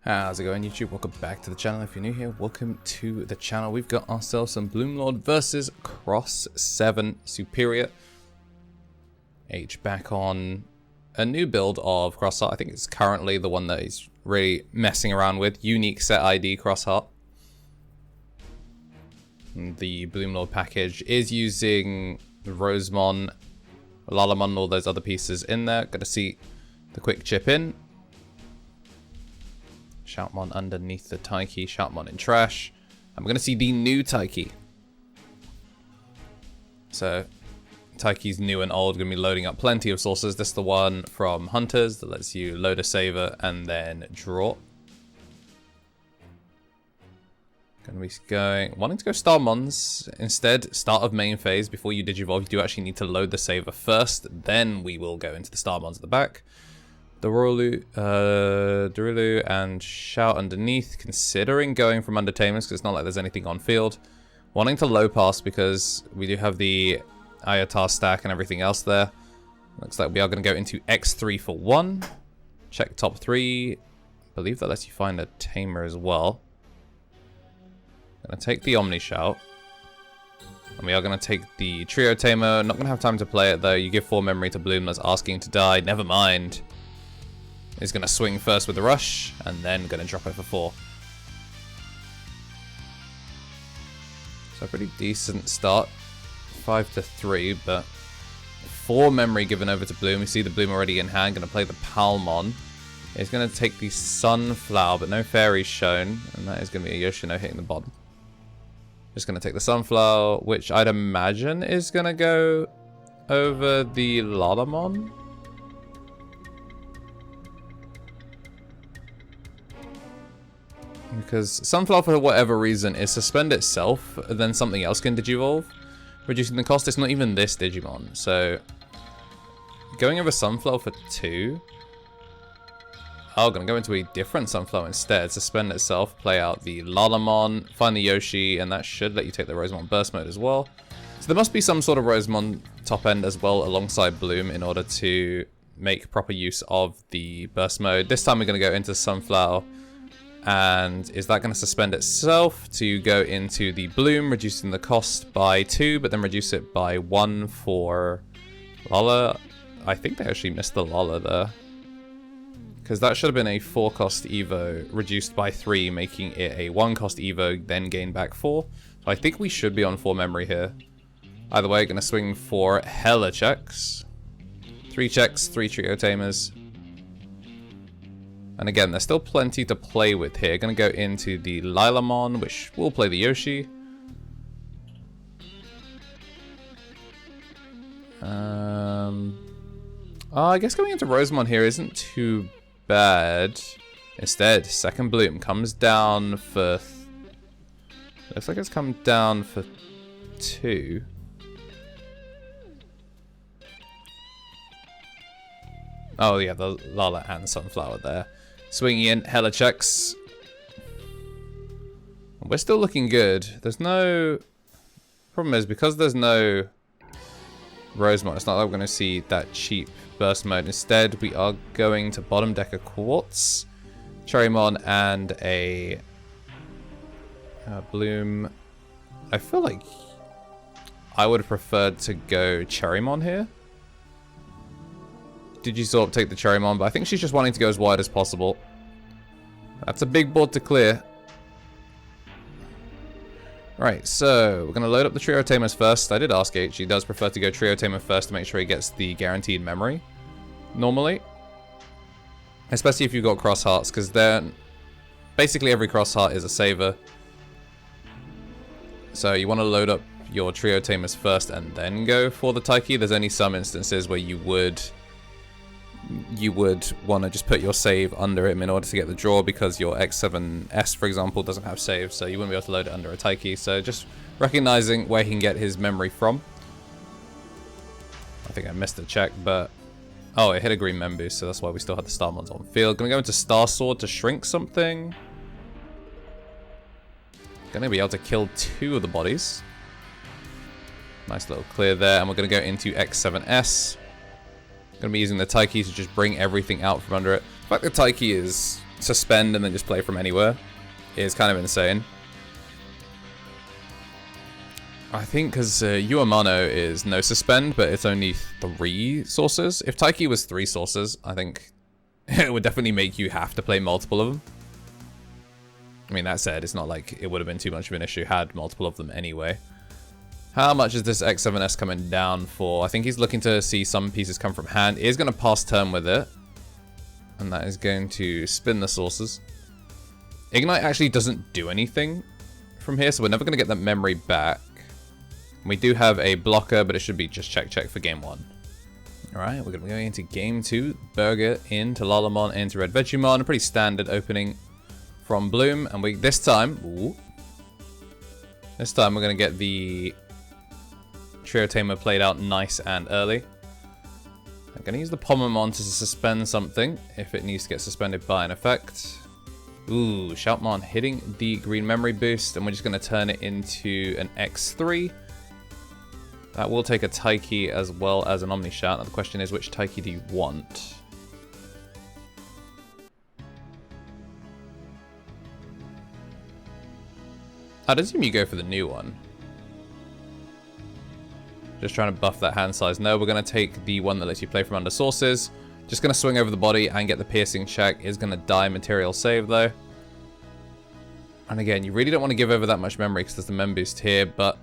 How's it going, YouTube? Welcome back to the channel. If you're new here, welcome to the channel. We've got ourselves some Bloomlord versus Cross 7 Superior H back on a new build of Crossheart. I think it's currently the one that he's really messing around with. Unique set ID Crossheart. The Bloomlord package is using Rosemon, Lalamon, all those other pieces in there. Got to see the quick chip in. Shoutmon underneath the Taiki, Shoutmon in trash. And we're going to see the new Taiki. So, Taiki's new and old, going to be loading up plenty of sources. This is the one from Hunters that lets you load a saver and then draw. Going to be wanting to go Starmons instead. Start of main phase, before you Digivolve, you do actually need to load the saver first. Then we will go into the Starmons at the back. Darulu and Shout underneath, considering going from Undertamers because it's not like there's anything on field. Wanting to low pass because we do have the Ayatar stack and everything else there. Looks like we are going to go into X3 for 1. Check top 3. I believe that lets you find a Tamer as well. Going to take the Omni Shout. And we are going to take the Trio Tamer. Not going to have time to play it though. You give 4 memory to Bloom that's asking to die. Never mind. He's going to swing first with the rush, and then going to drop it for 4. So a pretty decent start. 5-3, but 4 memory given over to Bloom. You see the Bloom already in hand. Going to play the Palmon. He's going to take the Sunflower, but no fairies shown. And that is going to be a Yoshino hitting the bottom. Just going to take the Sunflower, which I'd imagine is going to go over the Lalamon. Because Sunflower, for whatever reason, is suspend itself, then something else can Digivolve, reducing the cost. It's not even this Digimon, so going over Sunflower for 2. Oh, gonna go into a different Sunflower instead. Suspend itself, play out the Lalamon, find the Yoshi, and that should let you take the Rosemon burst mode as well. So there must be some sort of Rosemon top end as well alongside Bloom in order to make proper use of the burst mode. This time we're gonna go into Sunflower. And is that going to suspend itself to go into the Bloom, reducing the cost by 2, but then reduce it by 1 for Lala? I think they actually missed the Lala there. Because that should have been a 4 cost Evo, reduced by 3, making it a 1 cost Evo, then gain back 4. So I think we should be on 4 memory here. Either way, going to swing for hella checks. 3 checks, 3 Trio Tamers. And again, there's still plenty to play with here. Gonna go into the Lilamon, which will play the Yoshi. I guess going into Rosemon here isn't too bad. Instead, second Bloom comes down for... looks like it's come down for 2. Oh yeah, the Lala and Sunflower there. Swinging in, hella checks. We're still looking good. There's no... problem is, because there's no Rosemon, it's not like we're going to see that cheap burst mode. Instead, we are going to bottom deck a Quartz, Cherrymon, and a Bloom. I feel like I would have preferred to go Cherrymon here. Digisorb take the Cherrymon, but I think she's just wanting to go as wide as possible. That's a big board to clear. Right, so we're going to load up the Trio Tamers first. I did ask H, he does prefer to go Trio Tamer first to make sure he gets the guaranteed memory. Normally. Especially if you've got Cross Hearts, because then basically every Cross Heart is a saver. So you want to load up your Trio Tamers first and then go for the Taiki. There's only some instances where you would want to just put your save under him in order to get the draw, because your X7S, for example, doesn't have save, so you wouldn't be able to load it under a Taiki. So just recognizing where he can get his memory from. I think I missed a check, but... oh, it hit a green Membu, so that's why we still have the Starmons on field. Gonna go into Star Sword to shrink something. Gonna be able to kill 2 of the bodies. Nice little clear there, and we're gonna go into X7S. Going to be using the Taiki to just bring everything out from under it. In fact, the Taiki is suspend and then just play from anywhere is kind of insane. I think because Uamano is no suspend, but it's only 3 sources. If Taiki was 3 sources, I think it would definitely make you have to play multiple of them. I mean, that said, it's not like it would have been too much of an issue had multiple of them anyway. How much is this X7S coming down for? I think he's looking to see some pieces come from hand. He is going to pass turn with it. And that is going to spin the sources. Ignite actually doesn't do anything from here, so we're never going to get that memory back. We do have a blocker, but it should be just check for game 1. Alright, we're going to be going into game 2. Burger into Lalamon into Red Vegemon. A pretty standard opening from Bloom. And this time we're going to get the Trio Tamer played out nice and early. I'm going to use the Pomamon to suspend something if it needs to get suspended by an effect. Ooh, Shoutmon hitting the green memory boost, and we're just going to turn it into an X3. That will take a Taiki as well as an Omni Shout. Now the question is, which Taiki do you want? I'd assume you go for the new one. Just trying to buff that hand size. No, we're going to take the one that lets you play from under sources. Just going to swing over the body and get the piercing check. Is going to die material save though. And again, you really don't want to give over that much memory because there's the mem boost here, but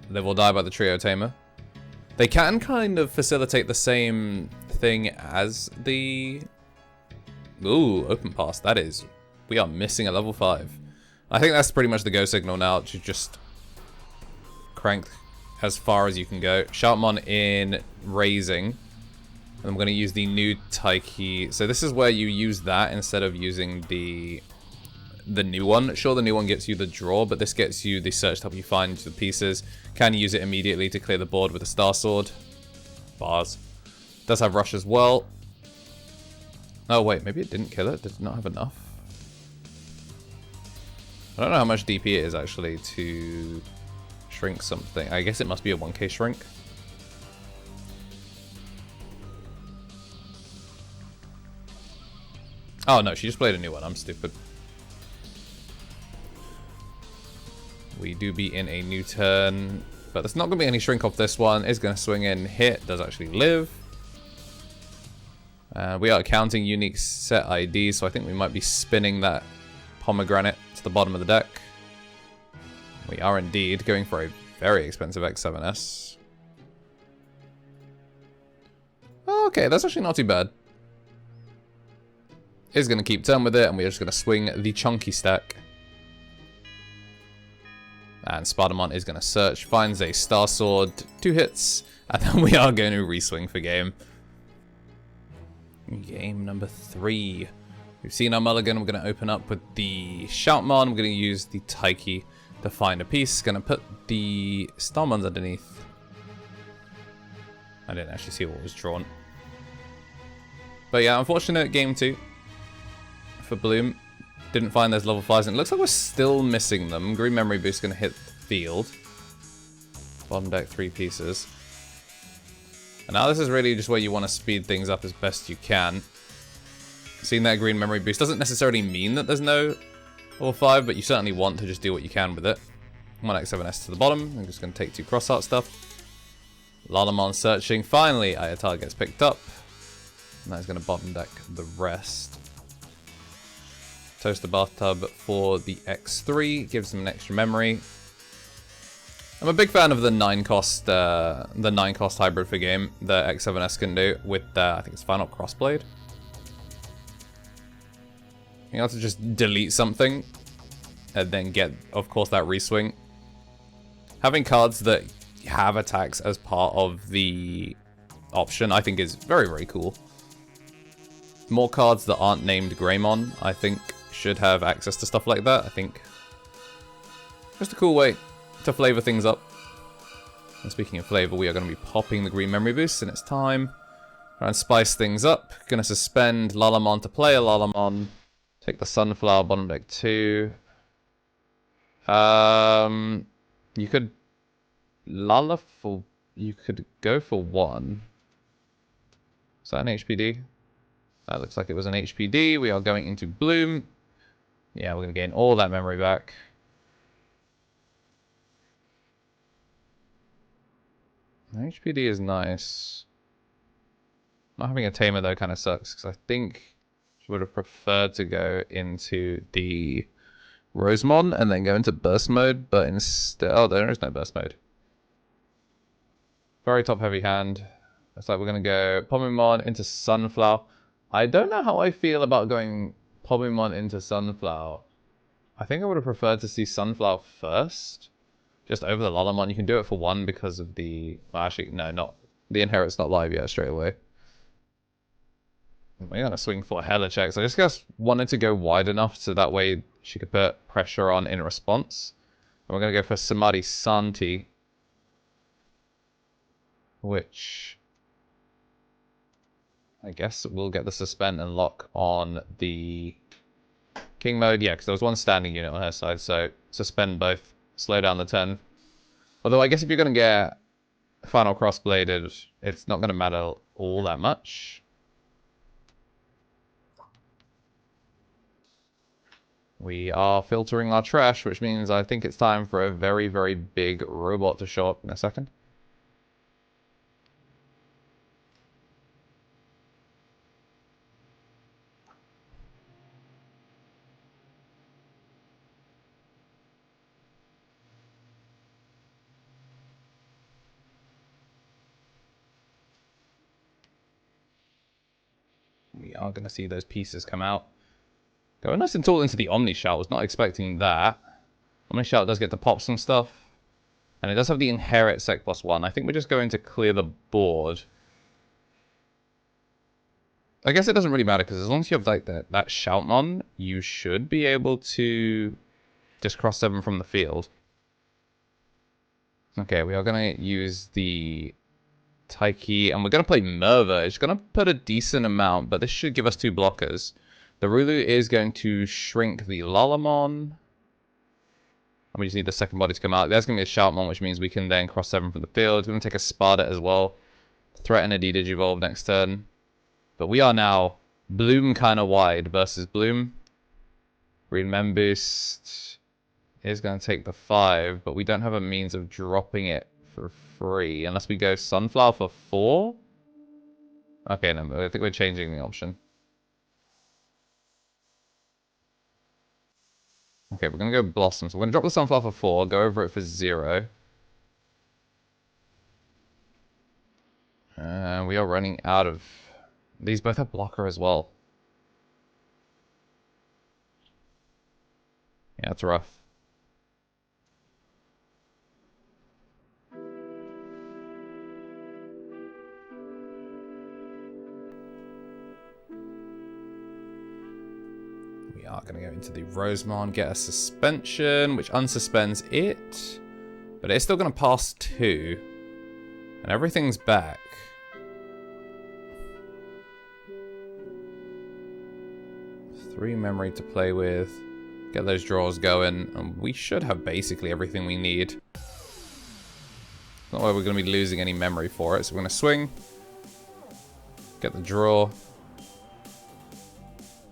they will die by the Trio Tamer. They can kind of facilitate the same thing as the... Ooh, open pass. That is... We are missing a level 5. I think that's pretty much the go signal now, to just crank as far as you can go. Shoutmon in raising. And I'm going to use the new Taiki. So this is where you use that instead of using the new one. Sure, the new one gets you the draw, but this gets you the search to help you find the pieces. Can use it immediately to clear the board with a Star Sword. Bars. Does have rush as well. Oh wait, maybe it didn't kill it. Did it not have enough? I don't know how much DP it is actually to shrink something. I guess it must be a 1k shrink. Oh no, she just played a new one. I'm stupid. We do be in a new turn, but there's not going to be any shrink off this one. It's going to swing in, hit, does actually live. We are counting unique set IDs, so I think we might be spinning that pomegranate to the bottom of the deck. We are indeed going for a very expensive X7S. Okay, that's actually not too bad. Is going to keep turn with it, and we're just going to swing the chunky stack. And Spidermon is going to search, finds a Star Sword, 2 hits, and then we are going to reswing for game. Game number 3. We've seen our mulligan. We're going to open up with the Shoutmon. We're going to use the Taiki to find a piece. Going to put the Starmons underneath. I didn't actually see what was drawn. But yeah, unfortunate game 2 for Bloom. Didn't find those level 5s, and it looks like we're still missing them. Green Memory Boost going to hit the field. Bottom deck 3 pieces. And now this is really just where you want to speed things up as best you can. Seeing that Green Memory Boost doesn't necessarily mean that there's no level 5, but you certainly want to just do what you can with it. 1 X7S to the bottom. I'm just going to take 2 Crossheart stuff. Lalamon searching. Finally, Ayatar gets picked up. And that's going to bottom deck the rest. Toaster Bathtub for the X3, gives him an extra memory. I'm a big fan of the 9 cost hybrid for game that X7S can do with I think it's Final Crossblade. You have to just delete something and then get, of course, that reswing. Having cards that have attacks as part of the option, I think, is very, very cool. More cards that aren't named Greymon, I think, should have access to stuff like that. I think just a cool way to flavor things up. And speaking of flavor, we are going to be popping the green memory boost, and it's time. Try and spice things up. Going to suspend Lalamon to play a Lalamon. Take the Sunflower, bottom deck 2. You could you could go for 1. Is that an HPD? That looks like it was an HPD. We are going into Bloom. Yeah, we're going to gain all that memory back. HPD is nice. Not having a tamer though kind of sucks, because I think she would have preferred to go into the Rosemon and then go into burst mode, but instead, oh, there is no burst mode. Very top heavy hand. Looks like we're going to go Pomimon into Sunflower. I don't know how I feel about going Pomimon into Sunflower. I think I would have preferred to see Sunflower first. Just over the Lalamon. You can do it for one because of the... Well, actually, no, not... The Inherit's not live yet straight away. We're going to swing for hella checks. I just wanted to go wide enough so that way she could put pressure on in response. And we're going to go for Samadhi Santi. Which... I guess we'll get the Suspend and lock on the King mode. Yeah, because there was one standing unit on her side, so Suspend both. Slow down the turn. Although I guess if you're going to get Final Cross-Bladed, it's not going to matter all that much. We are filtering our trash, which means I think it's time for a very, very big robot to show up in a second. We are going to see those pieces come out. Going nice and tall into the Omni Shout. Was not expecting that. Omni Shout does get to pop some stuff. And it does have the Inherit Sec +1. I think we're just going to clear the board. I guess it doesn't really matter, because as long as you have like that Shoutmon, you should be able to just cross 7 from the field. Okay, we are going to use the Taiki, and we're going to play Merva. It's going to put a decent amount, but this should give us 2 blockers. The Rulu is going to shrink the Lalamon. And we just need the second body to come out. There's going to be a Shoutmon, which means we can then cross 7 from the field. We're going to take a Sparta as well. Threaten a D-Digivolve next turn. But we are now Bloom kind of wide versus Bloom. Green Mem Boost is going to take the 5, but we don't have a means of dropping it for free unless we go Sunflower for 4. Okay, no, I think we're changing the option. Okay, we're going to go Blossom. So we're going to drop the Sunflower for 4, go over it for 0. And we are running out of... These both have blocker as well. Yeah, it's rough. We are going to go into the Rosemon, get a suspension, which unsuspends it. But it's still going to pass 2. And everything's back. Three memory to play with. Get those draws going. And we should have basically everything we need. Not like we're going to be losing any memory for it. So we're going to swing. Get the draw.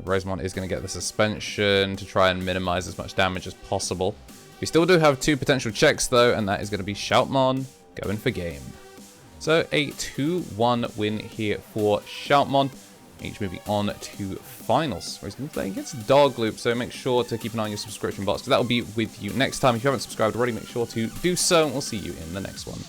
Rosemon is going to get the suspension to try and minimize as much damage as possible. We still do have 2 potential checks though, and that is going to be Shoutmon going for game. So a 2-1 win here for Shoutmon. Each moving on to finals, where he's going to play against Dog Loop. So make sure to keep an eye on your subscription box, because that will be with you next time. If you haven't subscribed already, make sure to do so, and we'll see you in the next one.